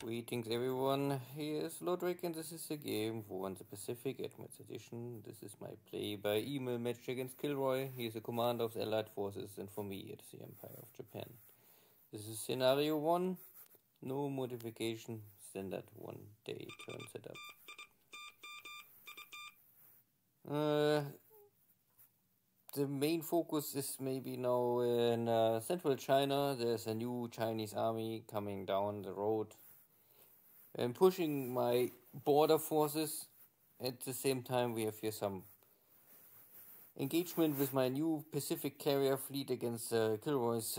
Greetings everyone, here's Lodrick and this is the game War on the Pacific Admirals Edition. This is my play by email match against KilRoy. He is a commander of the Allied forces and for me it's the Empire of Japan. This is scenario 1, no modification, standard 1 day turn setup. The main focus is maybe now in central China. There's a new Chinese army coming down the road. I'm pushing my border forces. At the same time, we have here some engagement with my new Pacific carrier fleet against KilRoy's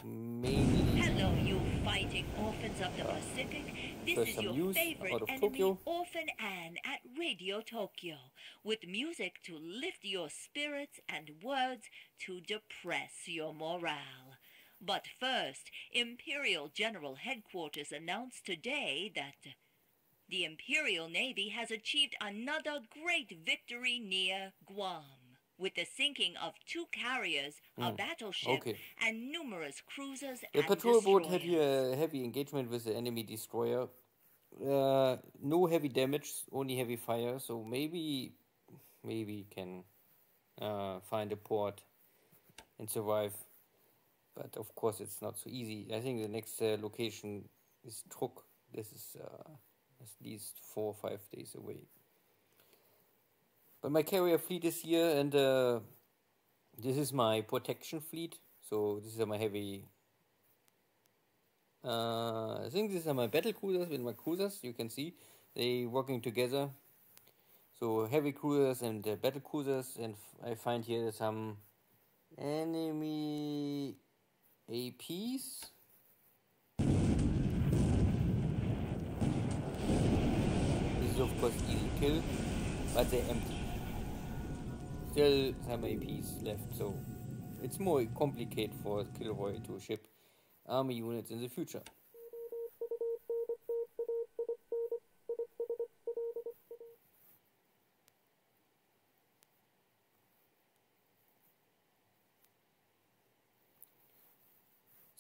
mainly. Hello, you fighting orphans of the Pacific. This is your favorite enemy, Tokyo. Orphan Anne at Radio Tokyo, with music to lift your spirits and words to depress your morale. But first, Imperial General Headquarters announced today that the Imperial Navy has achieved another great victory near Guam, with the sinking of 2 carriers, a battleship, and numerous cruisers The and patrol boat destroyers. had here a heavy engagement with the enemy destroyer. No heavy damage, only heavy fire, so maybe can find a port and survive. But of course it's not so easy. I think the next location is Truk. This is at least 4 or 5 days away. But my carrier fleet is here and this is my protection fleet. So these are my heavy... I think these are my battle cruisers with my cruisers. You can see they working together. So heavy cruisers and battle cruisers, and I find here some enemy APs. This is of course easy kill, but they're empty. Still some APs left, so it's more complicated for KilRoy to ship army units in the future.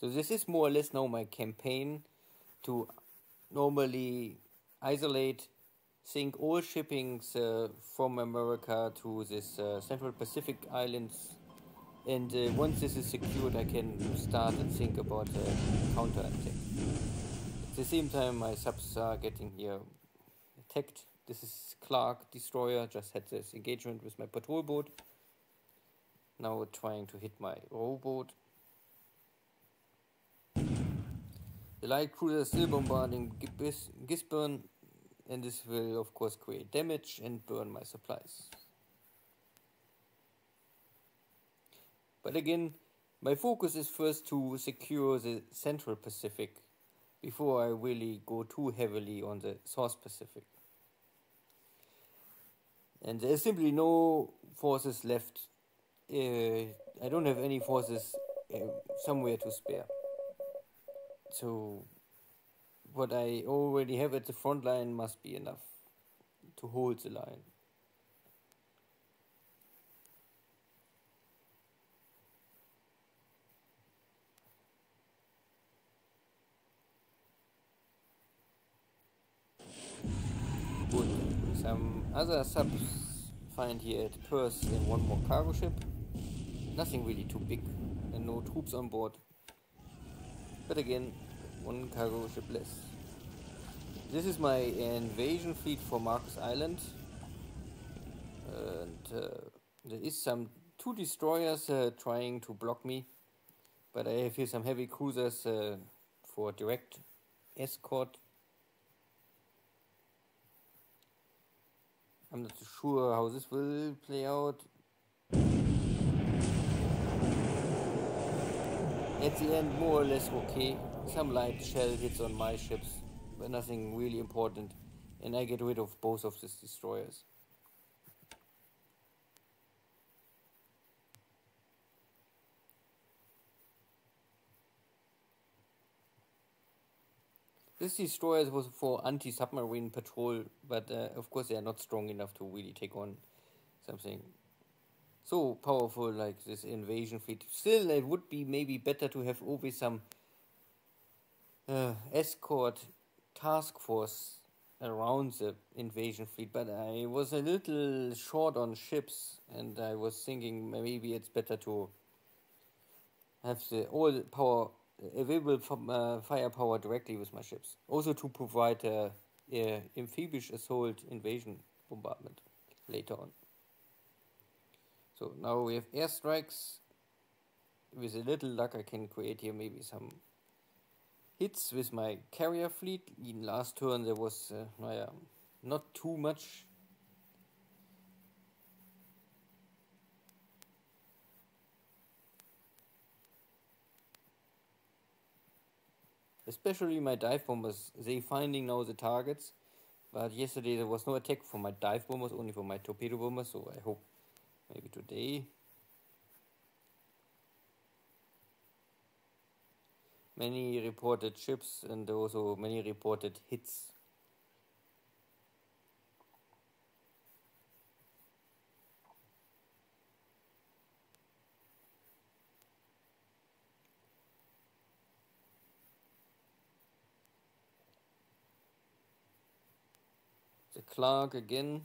So this is more or less now my campaign to normally isolate, sink all shippings from America to this Central Pacific islands, and once this is secured I can start and think about counterattack. At the same time my subs are getting here attacked. This is Clark destroyer, just had this engagement with my patrol boat. Now trying to hit my rowboat. The light cruiser is still bombarding Gisborne, and this will of course create damage and burn my supplies. But again, my focus is first to secure the Central Pacific before I really go too heavily on the South Pacific. And there's simply no forces left. I don't have any forces somewhere to spare. So what I already have at the front line must be enough to hold the line. Good. Some other subs find here at Perth and one more cargo ship. Nothing really too big and no troops on board. But again, one cargo ship less. This is my invasion fleet for Marcus Island. And there is some 2 destroyers trying to block me. But I have here some heavy cruisers for direct escort. I'm not sure how this will play out. At the end, more or less okay. Some light shell hits on my ships, but nothing really important. And I get rid of both of these destroyers. This destroyer was for anti-submarine patrol, but of course they are not strong enough to really take on something so powerful like this invasion fleet. Still, it would be maybe better to have always some escort task force around the invasion fleet, but I was a little short on ships, and I was thinking maybe it's better to have the all power available from firepower directly with my ships. Also to provide amphibious assault invasion bombardment later on. So now we have airstrikes. With a little luck I can create here maybe some hits with my carrier fleet. In last turn there was not too much. Especially my dive bombers, they finding now the targets. But yesterday there was no attack for my dive bombers, only for my torpedo bombers, so I hope maybe today. Many reported ships and also many reported hits. The Clark again.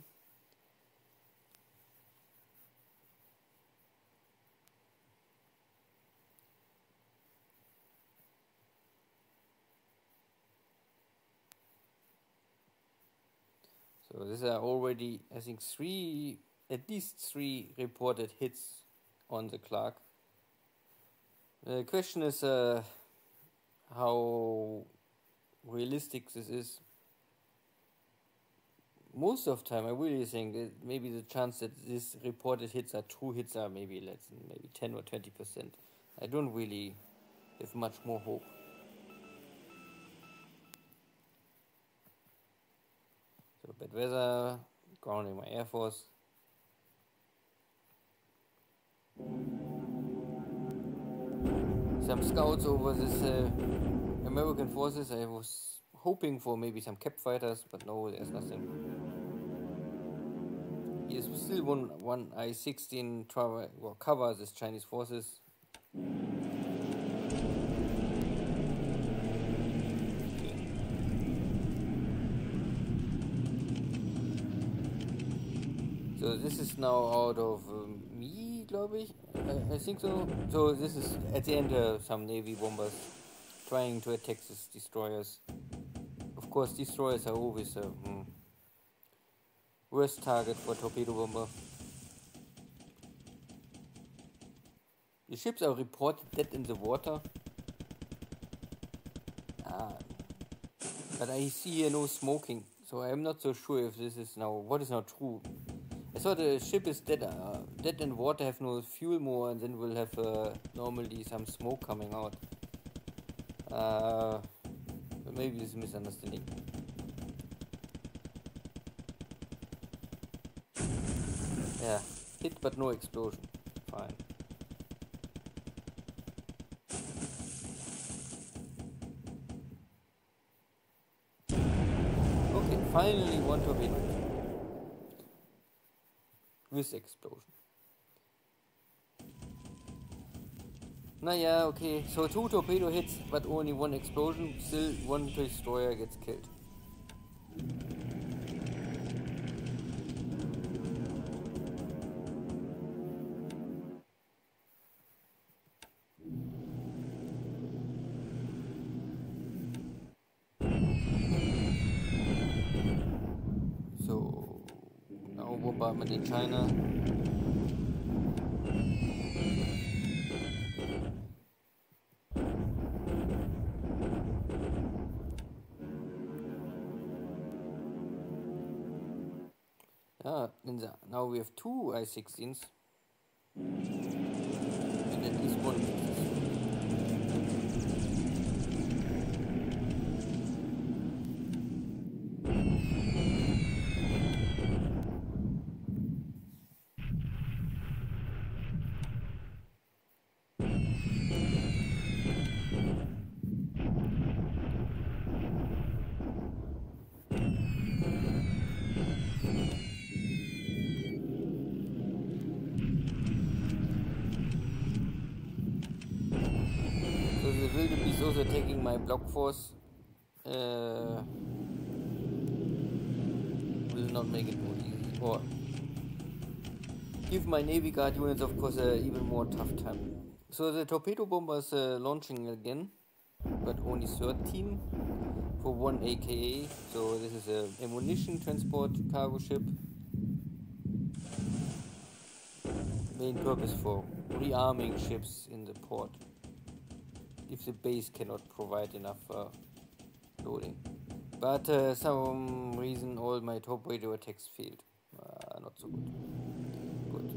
So these are already, I think, at least three reported hits on the Clark. The question is how realistic this is. Most of the time, I really think that maybe the chance that these reported hits are true hits are maybe less than maybe 10 or 20%. I don't really have much more hope. So bad weather, grounding my Air Force. Some scouts over this American forces. I was hoping for maybe some cap fighters, but no, there's nothing. Here's still one I-16 cover this Chinese forces. So this is now out of me, glaube ich. I think so. So this is at the end some Navy bombers trying to attack these destroyers. Of course, destroyers are always a worst target for torpedo bomber. The ships are reported dead in the water. But I see here no smoking, so I am not so sure if this is now what is now true. I thought the ship is dead in water, have no fuel more, and then we'll have normally some smoke coming out. But maybe this is a misunderstanding. Yeah, hit but no explosion. Fine. Okay, finally one torpedo. With explosion. Naja, okay, so 2 torpedo hits, but only 1 explosion. Still, 1 destroyer gets killed. So, now bombardment in China. Now we have 2 I-16s. And at least 1 misses. Also taking my block force. will not make it more easy, or give my Navy Guard units, of course, even more tough time. So the torpedo bombers launching again, but only 13 for 1 AKA. So this is a ammunition transport cargo ship. Main purpose for rearming ships in the port if the base cannot provide enough loading. But some reason all my torpedo attacks failed. Not so good.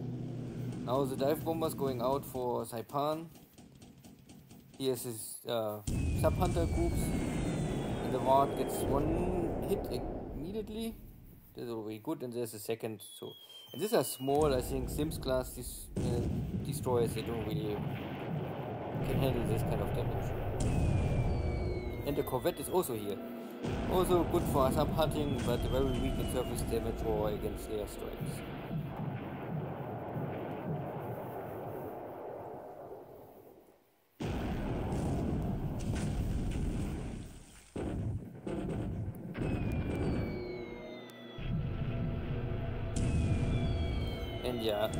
Now the dive bombers going out for Saipan. Here's his sub-hunter groups. And the Ward gets one hit immediately. That's already good. And there's a second. So, and these are small, I think, Sims class destroyers. They don't really can handle this kind of damage. And the Corvette is also here. Also good for sub-hunting, but very weak in surface damage or against airstrikes. And yeah,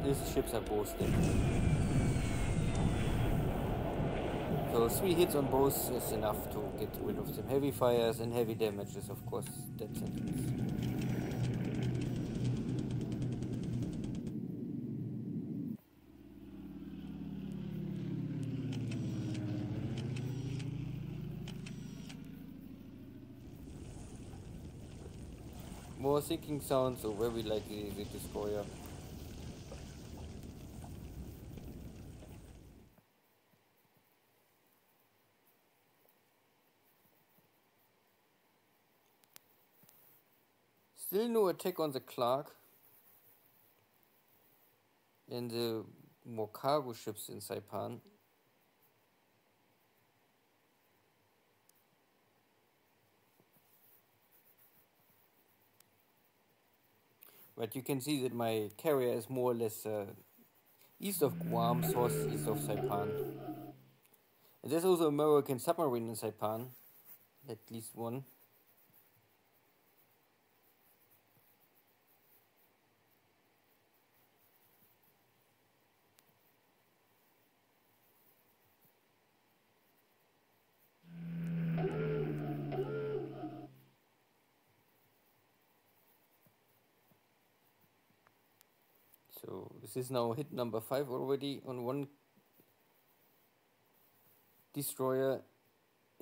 these ships are both dead. So 3 hits on both is enough to get rid of them. Heavy fires and heavy damages, of course, death sentence. More sinking sounds, so very likely the destroyer. Still no attack on the Clark. And the more cargo ships in Saipan. But you can see that my carrier is more or less east of Guam, southeast of Saipan. And there's also an American submarine in Saipan, at least one. So this is now hit number 5 already on one destroyer.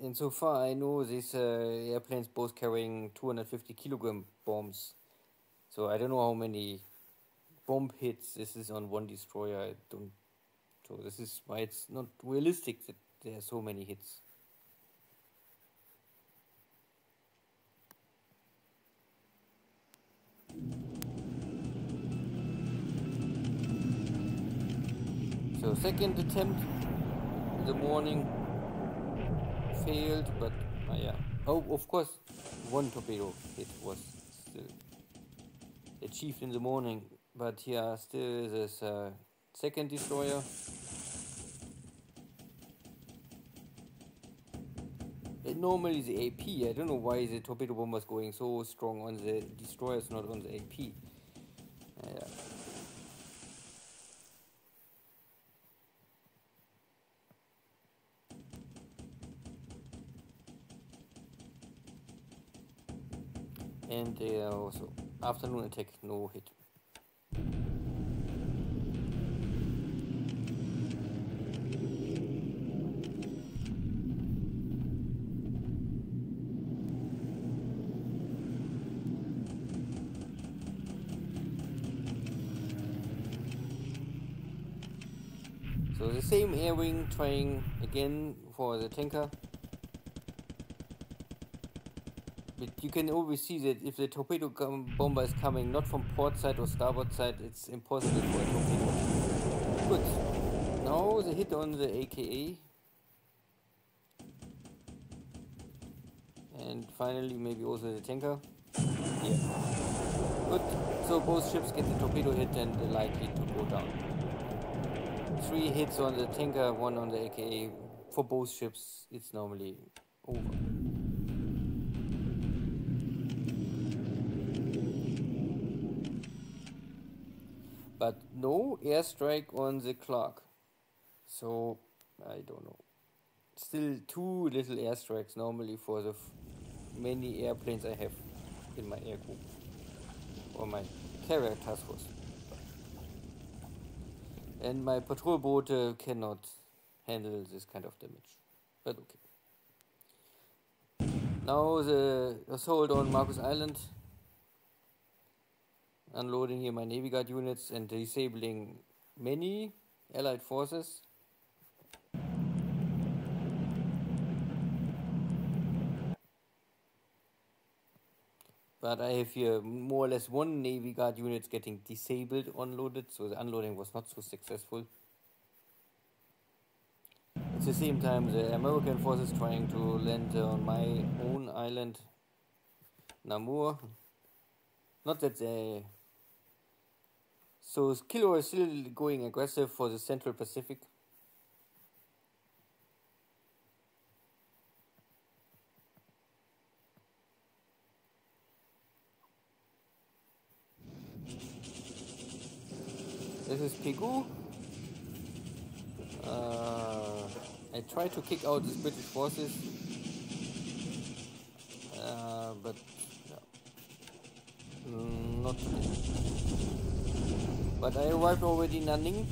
And so far I know these airplanes both carrying 250 kilogram bombs. So I don't know how many bomb hits this is on one destroyer. I don't. So this is why it's not realistic that there are so many hits. So second attempt in the morning failed, but yeah. Oh, of course, one torpedo hit was still achieved in the morning, but here still this second destroyer. And normally the AP, I don't know why the torpedo bomber is going so strong on the destroyers, not on the AP. Yeah. And also afternoon attack, no hit. So the same air wing trying again for the tanker. But you can always see that if the torpedo bomber is coming not from port side or starboard side, it's impossible for a torpedo. Good. Now the hit on the AKA. And finally maybe also the tanker. Yeah. Good. So both ships get the torpedo hit and they're likely to go down. 3 hits on the tanker, 1 on the AKA. For both ships, it's normally over. no airstrike on the Clark. So, I don't know. Still 2 little airstrikes normally for the many airplanes I have in my air group. Or my carrier task force. And my patrol boat cannot handle this kind of damage. But okay. Now the assault on Marcus Island. Unloading here my Navy Guard units and disabling many Allied forces. But I have here more or less 1 Navy Guard unit getting disabled, unloaded, so the unloading was not so successful. At the same time, the American forces trying to land on my own island, Namur. Not that they... So KilRoy is still going aggressive for the Central Pacific. This is Pegu. I tried to kick out these British forces, but not today. But I arrived already in Nanning.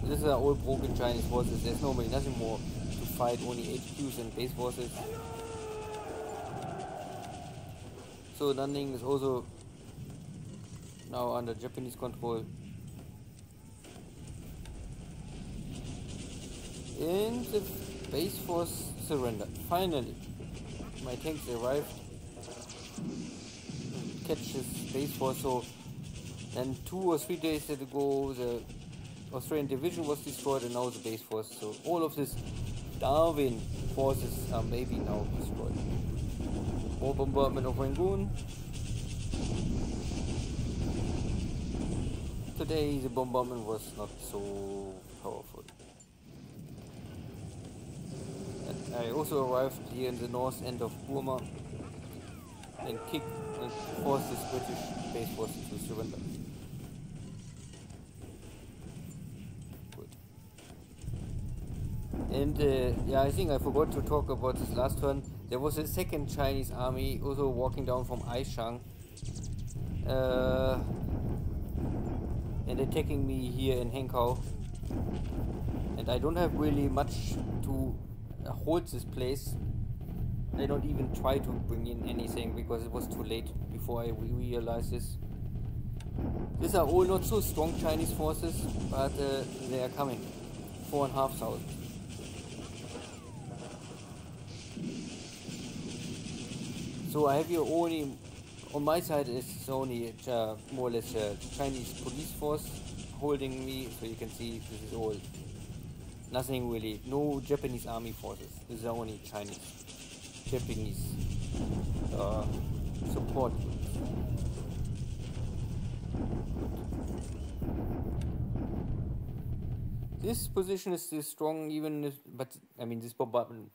These are all broken Chinese forces. There's normally nothing more to fight, only HQs and base forces. So Nanning is also now under Japanese control. And the base force surrendered. Finally, my tanks arrived. Catch this base force. So, and 2 or 3 days ago, the Australian division was destroyed, and now the base force. So all of these Darwin forces are maybe now destroyed. More bombardment of Rangoon. Today the bombardment was not so powerful. And I also arrived here in the north end of Burma and kicked and forced this British base force to surrender. Good. And yeah, I think I forgot to talk about this last one. There was a second Chinese army also walking down from Aishang. And attacking me here in Henkau, and I don't have really much to hold this place. I don't even try to bring in anything because it was too late before I realized this. These are all not so strong Chinese forces, but they are coming. 4,500. So I have here only, on my side is only more or less a Chinese police force holding me, so you can see this is all, nothing really, no Japanese army forces, this is only Chinese, Japanese support. This position is still strong even if, but I mean this bombardment,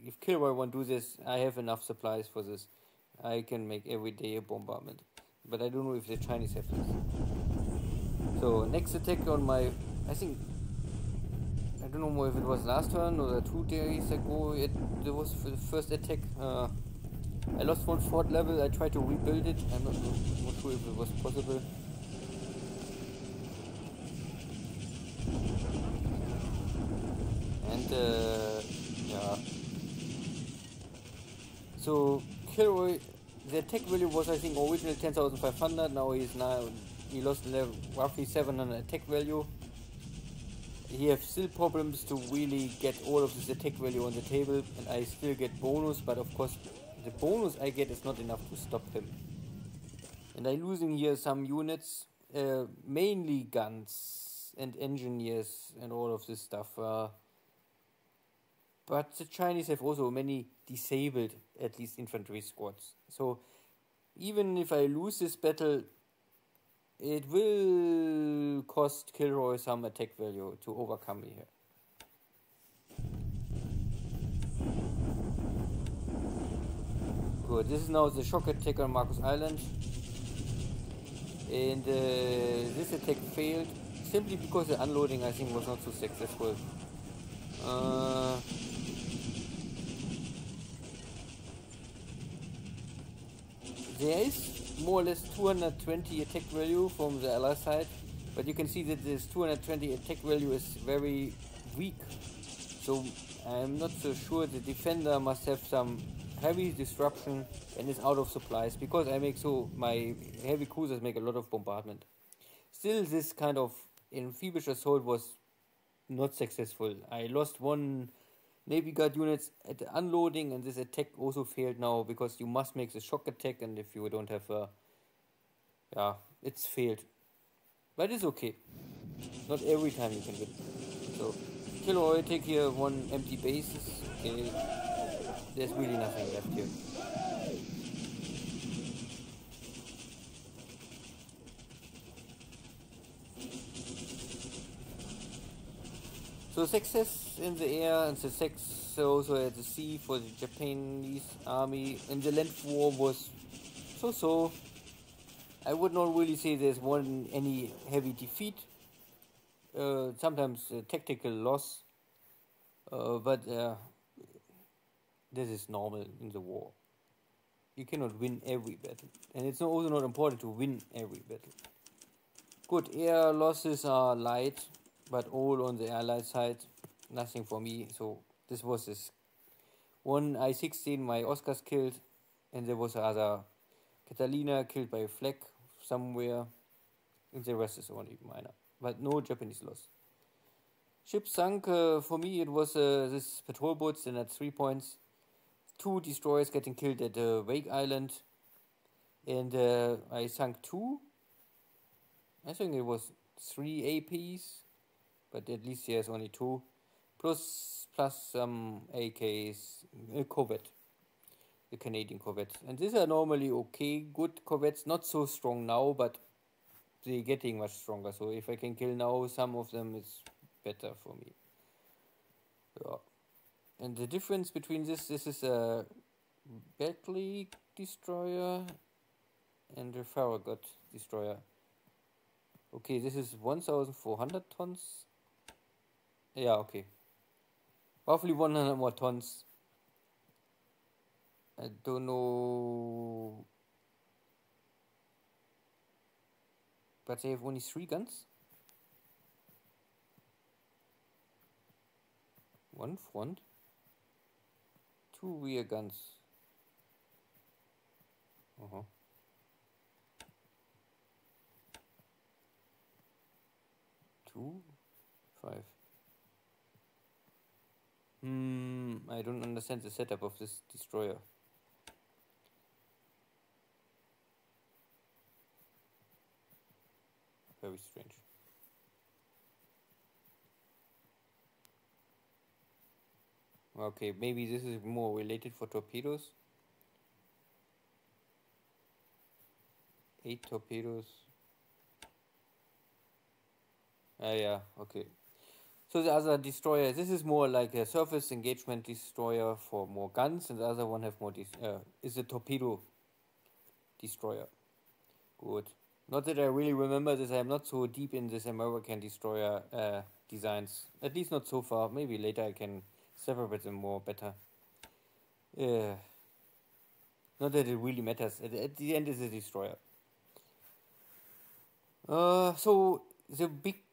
if KilRoy won't do this, I have enough supplies for this. I can make every day a bombardment, but I don't know if the Chinese have this. So next attack on my, I think, I don't know if it was last turn or 2 days ago, there was the first attack. I lost 1 fort level, I tried to rebuild it, I'm not sure if it was possible. And yeah. So KilRoy, the attack value was I think originally 10,500, now he lost roughly 700 attack value. He has still problems to really get all of this attack value on the table, and I still get bonus, but of course the bonus I get is not enough to stop him. And I'm losing here some units, mainly guns and engineers and all of this stuff. But the Chinese have also many disabled, at least infantry squads. So even if I lose this battle, it will cost KilRoy some attack value to overcome me here. Good, this is now the shock attack on Marcus Island. And this attack failed simply because the unloading, I think, was not so successful. There is more or less 220 attack value from the ally side, but you can see that this 220 attack value is very weak. So I'm not so sure the defender must have some heavy disruption and is out of supplies, because my heavy cruisers make a lot of bombardment. Still, this kind of amphibious assault was not successful. I lost one Navy Guard units at the unloading, and this attack also failed now because you must make the shock attack, and if you don't have it's failed. But it's okay. Not every time you can win. So, KilRoy, take here one empty bases. Okay, there's really nothing left here. So success in the air and success also at the sea for the Japanese army. In the land war was so. I would not really say there's any heavy defeat. Sometimes tactical loss, but this is normal in the war. You cannot win every battle, and it's also not important to win every battle. Good, air losses are light, but all on the allied side. Nothing for me. So this was this one I-16 my Oscars killed, and there was another Catalina killed by a flak somewhere, and the rest is only minor, but no Japanese loss. Ship sunk, for me it was this patrol boats, and at 3 points. 2 destroyers getting killed at Wake Island, and I sunk 2. I think it was 3 APs, but at least there's only 2. Plus some AKs, Corvette, the Canadian Corvette. And these are normally okay, good Corvettes, not so strong now, but they're getting much stronger. So if I can kill now some of them, it's better for me. Yeah. And the difference between this is a Bentley destroyer and a Farragut destroyer. Okay, this is 1,400 tons. Yeah, okay. Roughly 100 more tons. I don't know. But they have only 3 guns. 1 front. 2 rear guns. 2, 5. I don't understand the setup of this destroyer. Very strange. Okay, maybe this is more related for torpedoes. 8 torpedoes. Yeah, okay. So the other destroyer, this is more like a surface engagement destroyer for more guns, and the other one have more is a torpedo destroyer. Good. Not that I really remember this. I'm not so deep in this American destroyer designs. At least not so far. Maybe later I can separate them more better. Not that it really matters. At the end, it's a destroyer. So the big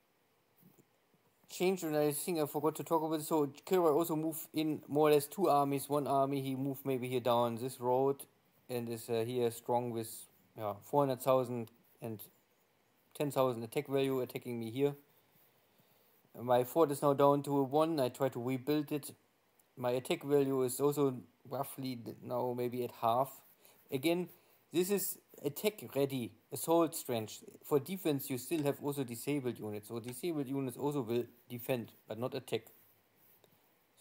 change, and I think I forgot to talk about it. So KilRoy also moved in more or less 2 armies. One army he moved maybe here down this road, and is here strong with 400,000 and 10,000 attack value, attacking me here. My fort is now down to 1. I try to rebuild it. My attack value is also roughly now maybe at half. Again, this is attack ready, assault strength. For defense, you still have also disabled units. So disabled units also will defend, but not attack.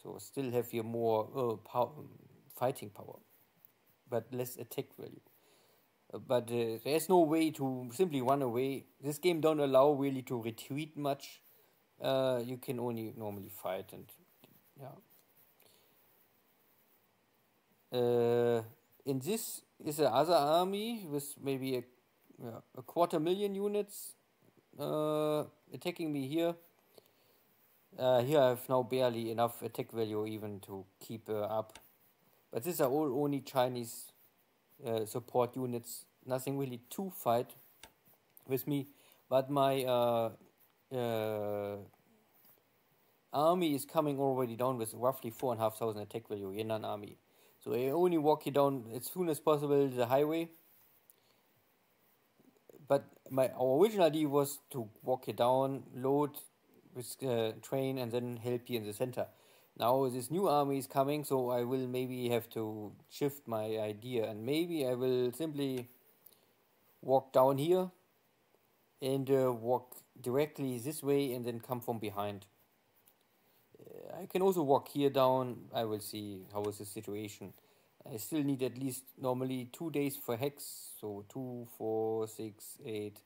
So still have here more fighting power, but less attack value. But there's no way to simply run away. This game don't allow really to retreat much. You can only normally fight, and in this is another army with maybe yeah, a 250,000 units attacking me here. Here I have now barely enough attack value even to keep up. But these are all only Chinese support units. Nothing really to fight with me. But my army is coming already down with roughly 4,500 attack value, Yan'an army. So I only walk it down as soon as possible the highway. But our original idea was to walk it down, load with train, and then help you in the center. Now this new army is coming, so I will maybe have to shift my idea, and maybe I will simply walk down here and walk directly this way and then come from behind. I can also walk here down. I will see how is the situation. I still need at least normally 2 days for hex, so 2, 4, 6, 8.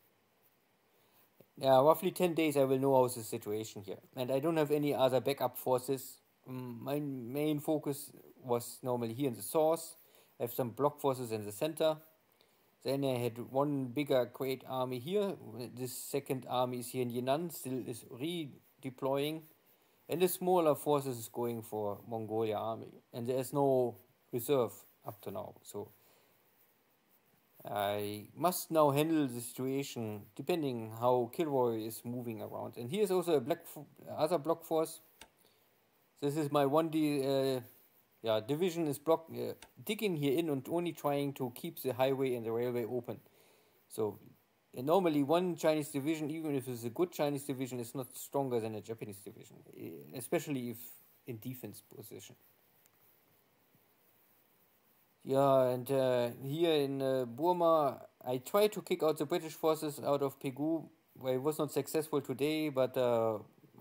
Yeah, roughly 10 days I will know how's the situation here. And I don't have any other backup forces. My main focus was normally here in the source. I have some block forces in the center. Then I had one bigger great army here. This second army is here in Yan'an, still is redeploying. And the smaller forces is going for Mongolia army. And there is no reserve up to now. So I must now handle the situation depending how KilRoy is moving around. And here's also a other block force. This is my 1D division is digging here in and only trying to keep the highway and the railway open. So normally one Chinese division, even if it's a good Chinese division, is not stronger than a Japanese division, especially if in defense position. Yeah, and here in Burma, I tried to kick out the British forces out of Pegu. Well, it was not successful today, but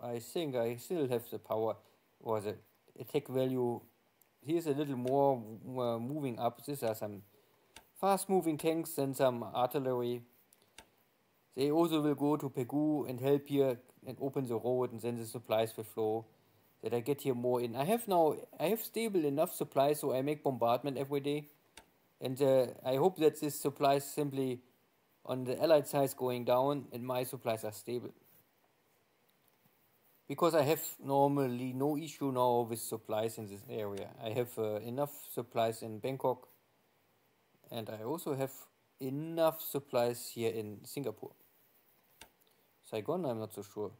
I think I still have the power or the attack value. Here's a little more moving up. These are some fast-moving tanks and some artillery. They also will go to Pegu and help here and open the road, and then the supplies will flow. That I get here more in. I have stable enough supplies, so I make bombardment every day. And I hope that this supplies simply on the Allied side going down and my supplies are stable. Because I have normally no issue now with supplies in this area. I have enough supplies in Bangkok. And I also have enough supplies here in Singapore. Saigon, I'm not so sure.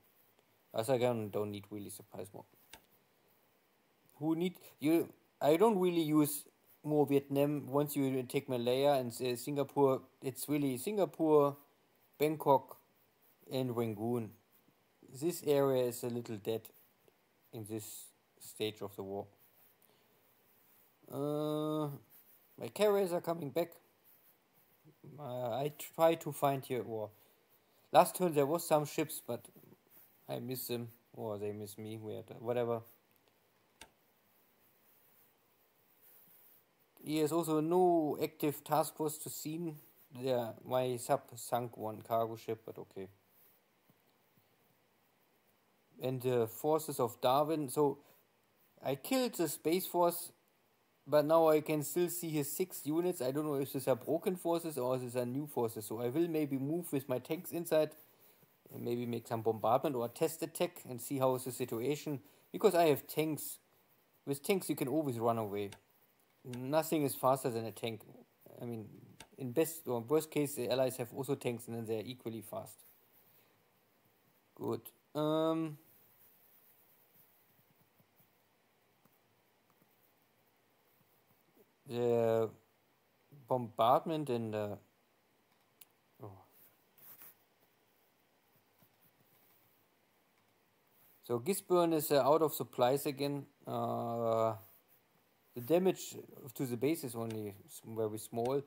Saigon don't need really supplies more. I don't really use more Vietnam. Once you take Malaya and Singapore, it's really Singapore, Bangkok, and Rangoon. This area is a little dead in this stage of the war. My carriers are coming back. I try to find here, or last turn there was some ships, but I miss them, or they miss me, whatever. There's also no active task force to seen. My sub sunk one cargo ship, but okay. And the forces of Darwin. So I killed the Space Force, but now I can still see his 6 units. I don't know if these are broken forces or these are new forces. So I will maybe move with my tanks inside and maybe make some bombardment or test attack and see how is the situation. Because I have tanks. With tanks you can always run away. Nothing is faster than a tank. I mean, in best or worst case, the Allies have also tanks and then they're equally fast. Good. The bombardment and So Gisborne is out of supplies again. The damage to the base is only very small.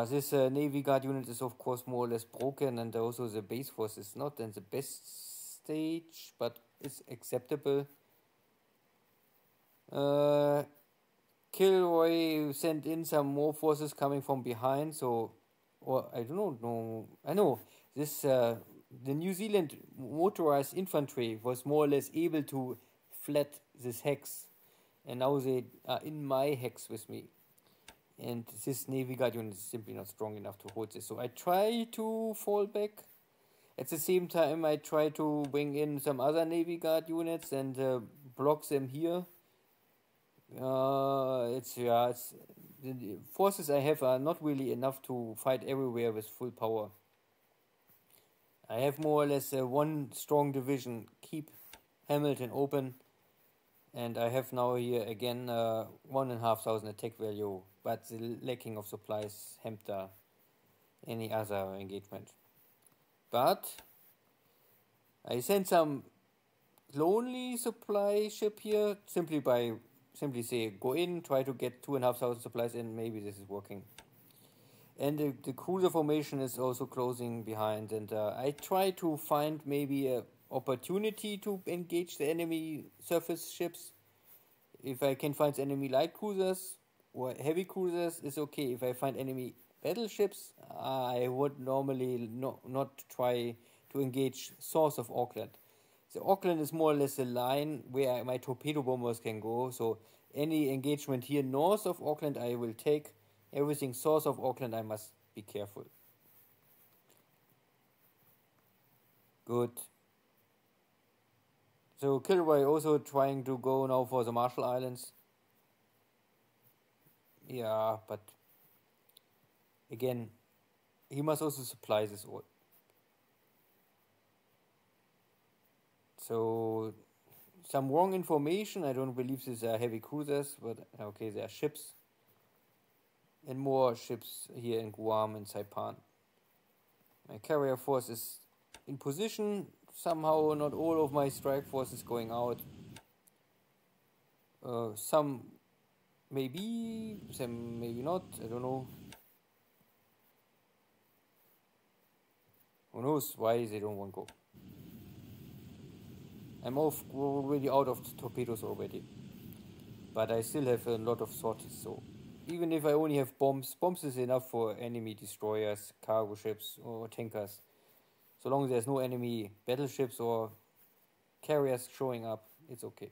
This Navy Guard unit is of course more or less broken, and also the base force is not in the best stage, but it's acceptable. KilRoy sent in some more forces coming from behind, so, or I don't know, I know this, the New Zealand motorized infantry was more or less able to flat this hex. And now they are in my hex with me. and this Navy Guard unit is simply not strong enough to hold this. So I try to fall back. At the same time, I try to bring in some other Navy Guard units and block them here. The forces I have are not really enough to fight everywhere with full power. I have more or less one strong division keep Hamilton open, and I have now here again 1,500 attack value, but the lacking of supplies hamper any other engagement. But I sent some lonely supply ship here simply say go in, try to get 2,500 supplies in, maybe this is working. And the cruiser formation is also closing behind, and I try to find maybe a opportunity to engage the enemy surface ships. If I can find enemy light cruisers or heavy cruisers, it's okay. If I find enemy battleships, I would normally not try to engage source of Auckland. The Auckland is more or less a line where my torpedo bombers can go, so any engagement here north of Auckland I will take. Everything south of Auckland I must be careful. Good. So KilRoy also trying to go now for the Marshall Islands. Yeah, but again, he must also supply this all. So some wrong information. I don't believe these are heavy cruisers, but okay, they are ships. And more ships here in Guam and Saipan. My carrier force is in position. Somehow not all of my strike force is going out. Some maybe, some maybe not, I don't know. Who knows why they don't want to go. I'm already out of torpedoes already. But I still have a lot of sorties, so even if I only have bombs is enough for enemy destroyers, cargo ships or tankers. So long as there's no enemy battleships or carriers showing up, it's okay.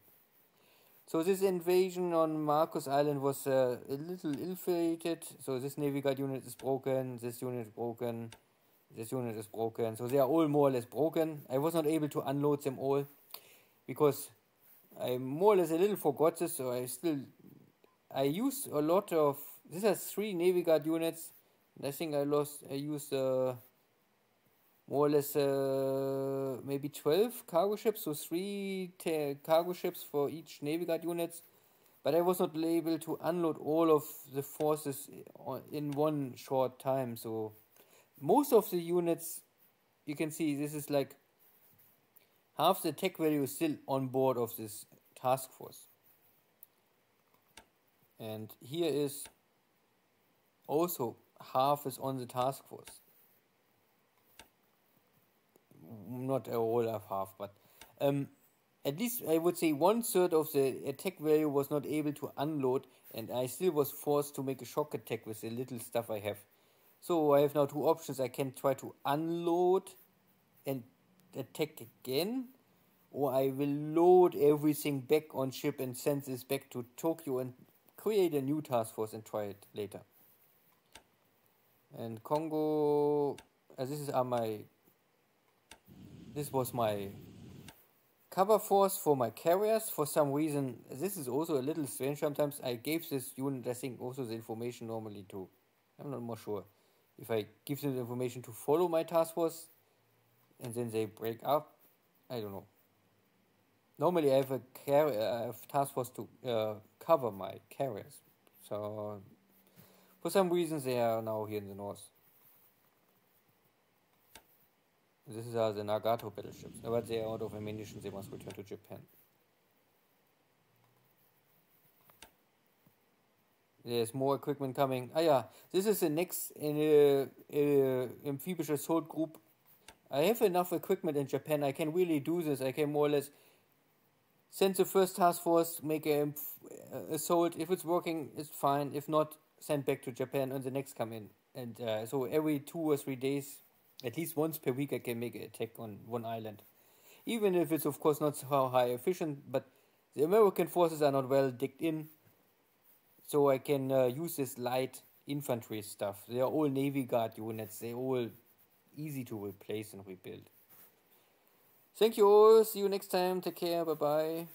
So this invasion on Marcus Island was a little ill-fated. So this Navy Guard unit is broken, this unit is broken, this unit is broken. So they are all more or less broken. I was not able to unload them all because I more or less a little forgot this, so I used a lot of, this has 3 Navy Guard units, and I think I used more or less maybe 12 cargo ships, so 3 cargo ships for each Navy Guard units, but I was not able to unload all of the forces in one short time, so most of the units, you can see this is like half the tech value is still on board of this task force. And here is also half is on the task force. Not all of half, but at least I would say 1/3 of the attack value was not able to unload, and I still was forced to make a shock attack with the little stuff I have. So I have now 2 options. I can try to unload and attack again, or I will load everything back on ship and send this back to Tokyo and create a new task force and try it later. And Congo, this was my cover force for my carriers. For some reason, this is also a little strange sometimes. I gave this unit, I think, also the information normally to, I'm not more sure, if I give them the information to follow my task force and then they break up, I don't know. Normally I have a task force to cover my carriers. So for some reason they are now here in the north. These are the Nagato battleships. But they are out of ammunition, they must return to Japan. There's more equipment coming. This is the next amphibious assault group. I have enough equipment in Japan. I can really do this. I can more or less send the first task force, make an assault. If it's working, it's fine. If not, send back to Japan and the next come in. And so every 2 or 3 days, at least once per week, I can make an attack on one island. Even if it's of course not so high efficient, but the American forces are not well digged in. so I can use this light infantry stuff. They are all Navy Guard units. They're all easy to replace and rebuild. Thank you all. See you next time. Take care. Bye-bye.